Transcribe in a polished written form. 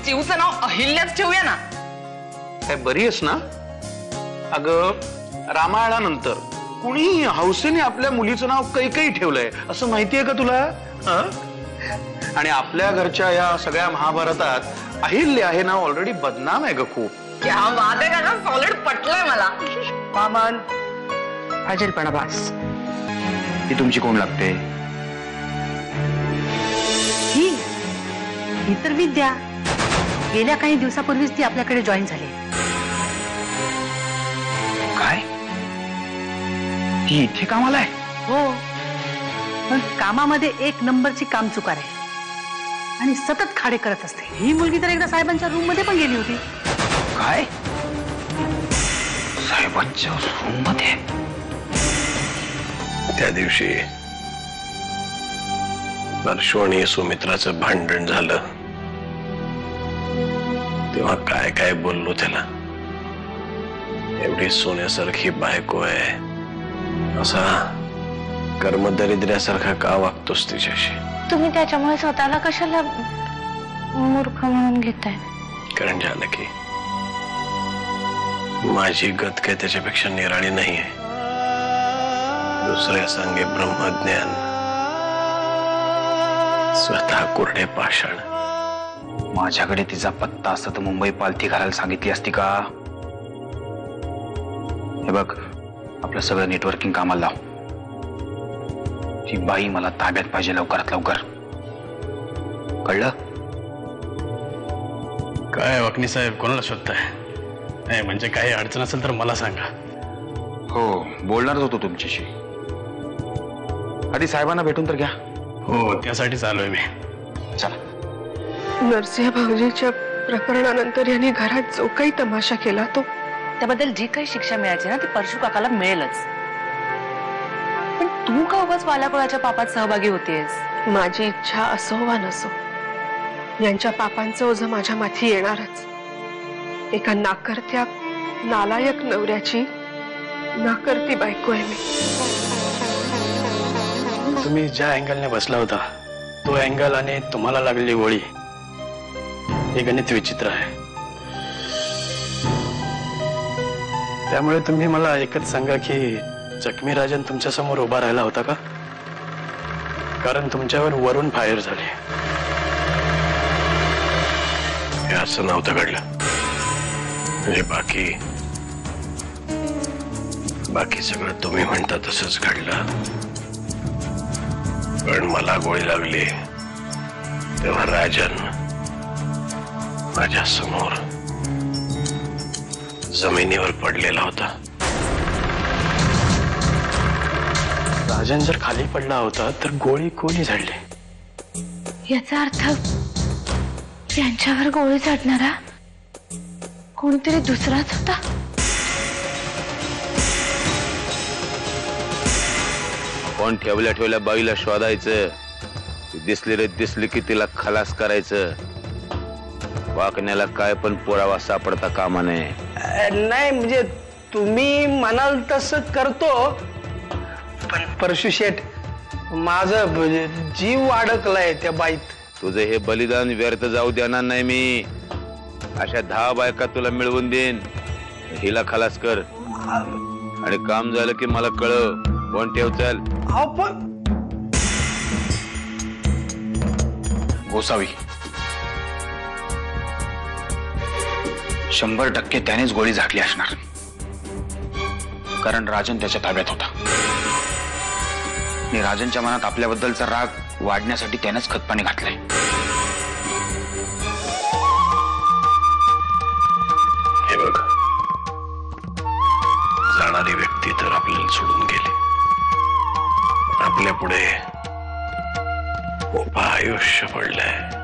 चिऊचं नाव अहिल्याच ठेवूया ना. काय बरी आहेस ना? अगं रामायणानंतर कुणी हौसेने आपल्या मुलीचं नाव कैकई ठेवलंय असं माहितीये का तुला? आणि आपल्या घरच्या या सगळ्या महाभारतात अहिल्या हे नाव ऑलरेडी बदनाम आहे ग खूप. क्या बात आहे का, सॉलिड पटलंय मला. मामान फाजीलपणा बास. ती तुमची कोण लागते? ही तर विद्या. गेल्या काही दिवसापूर्वीच ती आपल्याकडे जॉईन झाली. काय? ती इथे कामाला आहे? हो, पण कामामध्ये एक नंबरची कामचुकार आहे आणि सतत खाडे करत असते. ही मुलगी तर एकदा साहेबांच्या रूम मध्ये पण गेली होती. काय? साहेबांच्या रूम मध्ये? त्या दिवशी परशु आणि सुमित्राचं भांडण झालं तेव्हा काय काय बोललो त्याला. एवढी सोन्यासारखी बायको आहे असा कर्मदरिद्र्यासारखा का वागतोस तिच्याशी? तुम्ही त्याच्यामुळे स्वतःला कशाला मूर्ख म्हणून घेताय? कारण जानकी माझी गत काय त्याच्यापेक्षा निराळी नाहीये. दुसऱ्या सांगे ब्रह्मज्ञान, स्वतः कोरडे पाषाण. माझ्याकडे तिचा पत्ता असता तर मुंबई पालथी घालायला सांगितली असती का? हे बघ, आपलं सगळं नेटवर्किंग कामाला लाव. ती बाई मला ताब्यात पाहिजे लवकरात लवकर. कळलं? काय वकनी साहेब, कोणाला शोधताय? नाही म्हणजे काही अडचण असेल तर मला सांगा. हो, बोलणारच होतो तुमच्याशी. आधी साहेबांना भेटून तर घ्या. हो, त्यासाठीच आलोय मी. चला. नरसिंह भाऊजीच्या प्रकरणानंतर यांनी घरात जो काही तमाशा केला तो त्याबद्दल जी काही शिक्षा मिळायची ना ती परशु काकाला मिळेलच. पण तू का उगाच वालाकुळाच्या पापात सहभागी होतेस? माझी इच्छा असो वा नसो यांच्या पापांचं ओझं माझ्या माथी येणारच. एका नाकर्त्या नालायक नवऱ्याची नाकर्ती बायको आहे मी. तुम्ही ज्या अँगलने बसला होता तो अँगल आणि तुम्हाला लागलेली गोळी हे गणित विचित्र आहे. त्यामुळे तुम्ही मला एकच सांगा की जखमी राजन तुमच्या समोर उभा राहिला होता का? कारण तुमच्यावर वरून फायर झाले. हे असं नव्हतं घडलं. म्हणजे बाकी सगळं तुम्ही म्हणता तसंच घडलं. पण मला गोळी लागली तेव्हा राजन माझ्या समोर जमिनीवर पडलेला होता. राजन जर खाली पडला होता तर गोळी कोणी झाडली? याचा अर्थ यांच्यावर गोळी झाडणारा कोणीतरी दुसराच होता. कोण ठेवल्या बाईला शोधायचं, दिसली रे दिसली की तिला खलास करायचं. वाकण्याला काय पण पुरावा सापडता कामा नये. नाही म्हणजे तुम्ही म्हणाल तसं करतो, पण परशु शेठ माझं जीव अडकलाय त्या बाईत. तुझं हे बलिदान व्यर्थ जाऊ देणार नाही मी. अशा 10 बायका तुला मिळवून देईन. हिला खलास कर आणि काम झालं की मला कळव. कोण ठेव चल. गोसावी 100% त्यानेच गोळी झाडली असणार. कारण राजन त्याच्या ताब्यात होता आणि राजनच्या मनात आपल्याबद्दलचा राग वाढण्यासाठी त्यानेच खतपाणी घातलंय. हे बघ, जाणारी व्यक्ती तर आपल्याला सोडून गेली. आपल्या पुढे उभं आयुष्य पडलंय.